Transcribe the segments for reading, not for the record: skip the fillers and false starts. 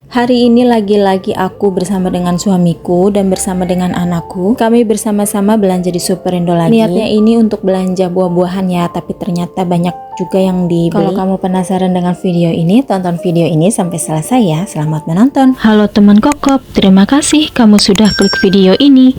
Hari ini lagi-lagi aku bersama dengan suamiku dan bersama dengan anakku. Kami bersama-sama belanja di Superindo lagi. Niatnya ini untuk belanja buah-buahan ya, tapi ternyata banyak juga yang dibeli. Kalau kamu penasaran dengan video ini, tonton video ini sampai selesai ya. Selamat menonton. Halo teman kokop, terima kasih kamu sudah klik video ini.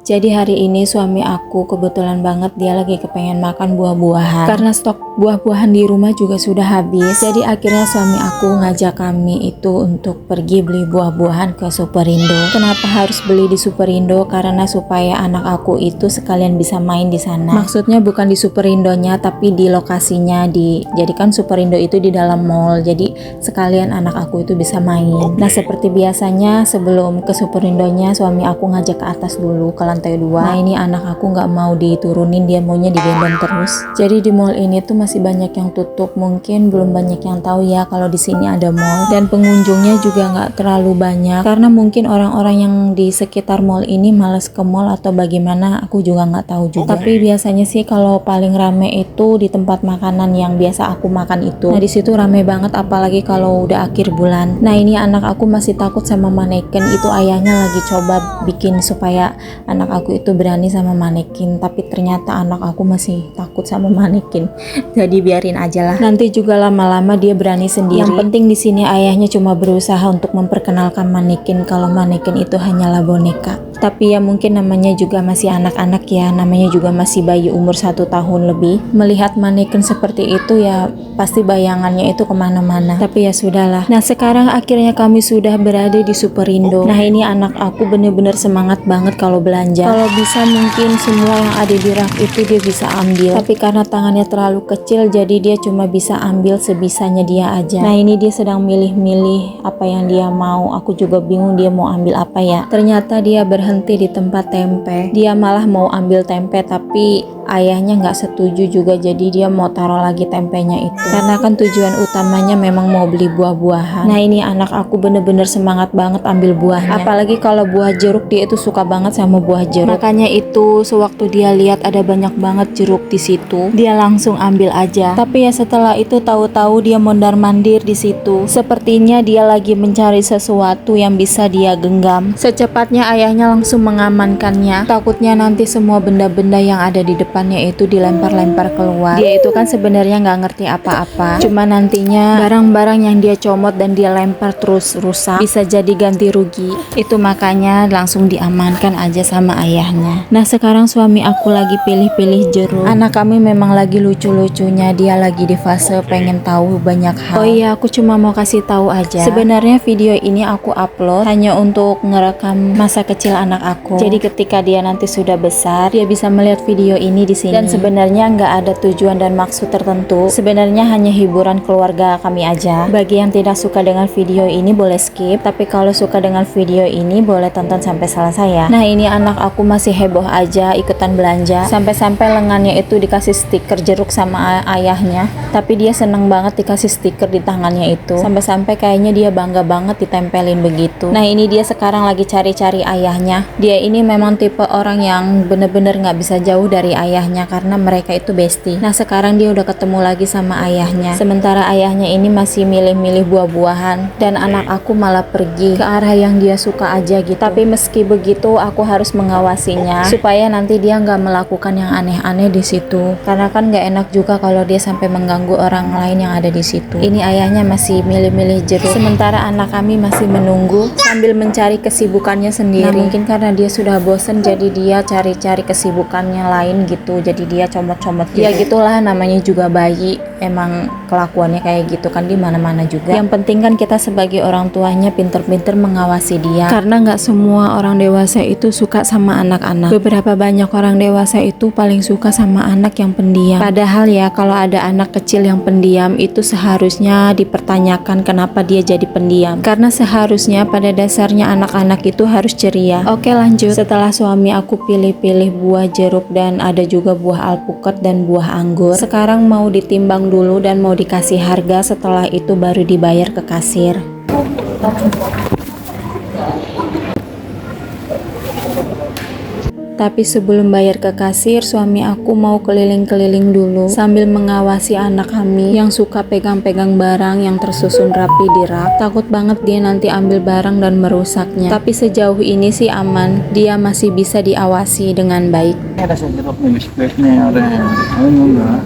Jadi hari ini suami aku kebetulan banget dia lagi kepengen makan buah-buahan. Karena stok buah-buahan di rumah juga sudah habis. Jadi akhirnya suami aku ngajak kami itu untuk pergi beli buah-buahan ke Superindo. Kenapa harus beli di Superindo? Karena supaya anak aku itu sekalian bisa main di sana. Maksudnya bukan di Superindonya tapi di lokasinya. Jadi kan Superindo itu di dalam mall. Jadi sekalian anak aku itu bisa main. Nah seperti biasanya sebelum ke Superindonya suami aku ngajak ke atas dulu ke lantai 2. Nah ini anak aku nggak mau diturunin, dia maunya digendong terus. Jadi di mall ini tuh masih banyak yang tutup, mungkin belum banyak yang tahu ya kalau di sini ada mall, dan pengunjungnya juga nggak terlalu banyak karena mungkin orang-orang yang di sekitar mall ini malas ke mall atau bagaimana, aku juga nggak tahu juga. Tapi biasanya sih kalau paling rame itu di tempat makanan yang biasa aku makan itu. Nah di situ rame banget apalagi kalau udah akhir bulan. Nah ini anak aku masih takut sama manekin, itu ayahnya lagi coba bikin supaya anak aku itu berani sama manekin, tapi ternyata anak aku masih takut sama manekin. Jadi biarin aja lah. Nanti juga lama-lama dia berani sendiri. Yang penting di sini ayahnya cuma berusaha untuk memperkenalkan manekin kalau manekin itu hanyalah boneka. Tapi ya mungkin namanya juga masih anak-anak ya, namanya juga masih bayi umur 1 tahun lebih. Melihat manekin seperti itu ya pasti bayangannya itu kemana-mana. Tapi ya sudahlah. Nah sekarang akhirnya kami sudah berada di Superindo. Nah ini anak aku bener-bener semangat banget kalau belanja. Kalau bisa mungkin semua yang ada di rak itu dia bisa ambil. Tapi karena tangannya terlalu kecil jadi dia cuma bisa ambil sebisanya dia aja. Nah ini dia sedang milih-milih apa yang dia mau. Aku juga bingung dia mau ambil apa ya. Ternyata dia berhenti di tempat tempe. Dia malah mau ambil tempe tapi ayahnya nggak setuju juga, jadi dia mau taruh lagi tempenya itu karena kan tujuan utamanya memang mau beli buah-buahan. Nah ini anak aku bener-bener semangat banget ambil buahnya, apalagi kalau buah jeruk, dia itu suka banget sama buah jeruk. Makanya itu sewaktu dia lihat ada banyak banget jeruk di situ, dia langsung ambil aja. Tapi ya setelah itu tahu-tahu dia mondar-mandir di situ. Sepertinya dia lagi mencari sesuatu yang bisa dia genggam. Secepatnya ayahnya langsung mengamankannya, takutnya nanti semua benda-benda yang ada di depannya itu dilempar-lempar keluar. Dia itu kan sebenarnya nggak ngerti apa-apa, cuma nantinya barang-barang yang dia comot dan dia lempar terus rusak, bisa jadi ganti rugi. Itu makanya langsung diamankan aja sama ayahnya. Nah sekarang suami aku lagi pilih-pilih jeruk. Anak kami memang lagi lucu-lucunya, dia lagi di fase pengen tahu banyak hal. Oh iya, aku cuma mau kasih tahu aja, sebenarnya video ini aku upload hanya untuk ngerekam masa kecil anak aku. Jadi ketika dia nanti sudah besar, dia bisa melihat video ini di sini. Dan sebenarnya nggak ada tujuan dan maksud tertentu. Sebenarnya hanya hiburan keluarga kami aja. Bagi yang tidak suka dengan video ini boleh skip, tapi kalau suka dengan video ini boleh tonton sampai selesai ya. Nah ini anak aku masih heboh aja ikutan belanja, sampai-sampai lengannya itu dikasih stiker jeruk sama ayahnya. Tapi dia seneng banget dikasih stiker di tangannya itu, sampai-sampai kayaknya dia bangga banget ditempelin begitu. Nah ini dia sekarang lagi cari-cari ayahnya. Dia ini memang tipe orang yang bener-bener nggak bisa jauh dari ayahnya karena mereka itu bestie. Nah sekarang dia udah ketemu lagi sama ayahnya, sementara ayahnya ini masih milih-milih buah-buahan, dan anak aku malah pergi ke arah yang dia suka aja gitu. Tapi meski begitu aku harus mengawasinya supaya nanti dia nggak melakukan yang aneh-aneh di situ, karena kan nggak enak juga kalau dia sampai mengganggu orang lain yang ada di situ. Ini ayahnya masih milih-milih jeruk, sementara anak kami masih menunggu sambil mencari kesibukannya sendiri. Nah mungkin karena dia sudah bosen jadi dia cari-cari kesibukannya lain gitu, jadi dia comot-comot gitu. Ya gitulah, namanya juga bayi, emang kelakuannya kayak gitu kan di mana-mana juga. Yang penting kan kita sebagai orang tuanya pinter-pinter mengawasi dia, karena nggak semua orang dewasa itu suka sama anak-anak. Beberapa banyak orang dewasa itu paling suka sama anak yang pendiam. Padahal ya kalau ada anak kecil yang pendiam itu seharusnya dipertanyakan kenapa dia jadi pendiam, karena seharusnya pada dasarnya anak-anak itu harus ceria. Oke lanjut. Setelah suami aku pilih-pilih buah jeruk dan ada juga buah alpukat dan buah anggur, sekarang mau ditimbang dulu dan mau dikasih harga, setelah itu baru dibayar ke kasir. Tapi sebelum bayar ke kasir, suami aku mau keliling-keliling dulu sambil mengawasi anak kami yang suka pegang-pegang barang yang tersusun rapi di rak. Takut banget dia nanti ambil barang dan merusaknya. Tapi sejauh ini sih aman, dia masih bisa diawasi dengan baik. Ada sendok nih, biskuitnya ada. Oh enggak.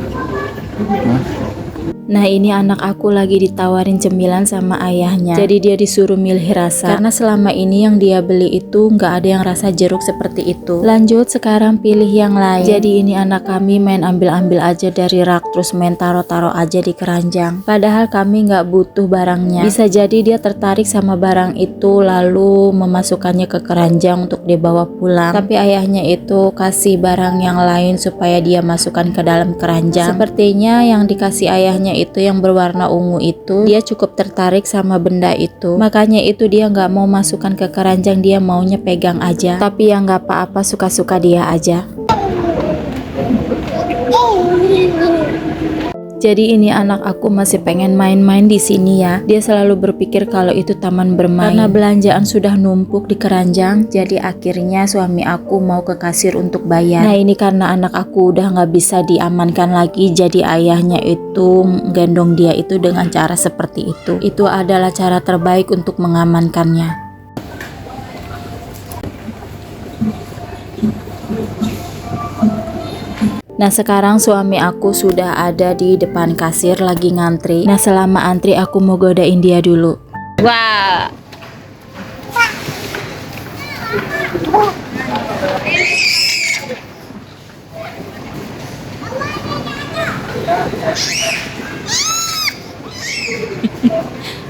Nah ini anak aku lagi ditawarin cemilan sama ayahnya. Jadi dia disuruh milih rasa. Karena selama ini yang dia beli itu nggak ada yang rasa jeruk seperti itu. Lanjut sekarang pilih yang lain. Jadi ini anak kami main ambil-ambil aja dari rak. Terus main taro-taro aja di keranjang. Padahal kami nggak butuh barangnya. Bisa jadi dia tertarik sama barang itu lalu memasukkannya ke keranjang untuk dibawa pulang. Tapi ayahnya itu kasih barang yang lain supaya dia masukkan ke dalam keranjang. Sepertinya yang dikasih ayahnya itu yang berwarna ungu itu dia cukup tertarik sama benda itu, makanya itu dia nggak mau masukkan ke keranjang, dia maunya pegang aja. Tapi ya nggak apa-apa, suka-suka dia aja. Jadi ini anak aku masih pengen main-main di sini ya. Dia selalu berpikir kalau itu taman bermain. Karena belanjaan sudah numpuk di keranjang, jadi akhirnya suami aku mau ke kasir untuk bayar. Nah ini karena anak aku udah nggak bisa diamankan lagi, jadi ayahnya itu gendong dia itu dengan cara seperti itu. Itu adalah cara terbaik untuk mengamankannya. Nah sekarang suami aku sudah ada di depan kasir lagi ngantri. Nah selama antri aku mau godain dia dulu. Wah.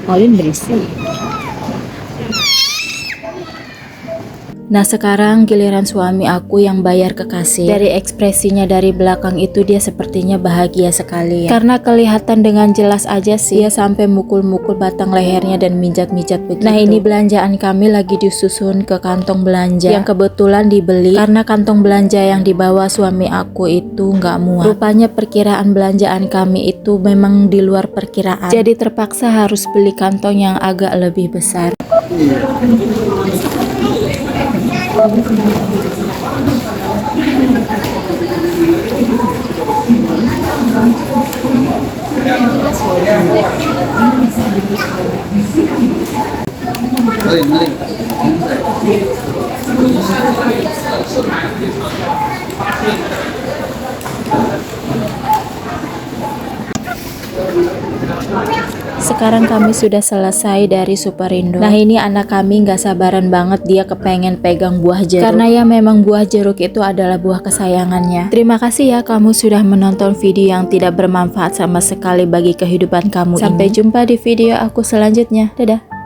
Olin berisik. Nah sekarang giliran suami aku yang bayar ke kasir. Dari ekspresinya dari belakang itu dia sepertinya bahagia sekali ya. Karena kelihatan dengan jelas aja sih dia sampai mukul-mukul batang lehernya dan mijat-mijat begitu. Nah ini belanjaan kami lagi disusun ke kantong belanja yang kebetulan dibeli karena kantong belanja yang dibawa suami aku itu nggak muat. Rupanya perkiraan belanjaan kami itu memang di luar perkiraan. Jadi terpaksa harus beli kantong yang agak lebih besar. Sekarang kami sudah selesai dari Superindo. Nah ini anak kami nggak sabaran banget, dia kepengen pegang buah jeruk. Karena ya memang buah jeruk itu adalah buah kesayangannya. Terima kasih ya kamu sudah menonton video yang tidak bermanfaat sama sekali bagi kehidupan kamu. Sampai jumpa di video aku selanjutnya. Dadah.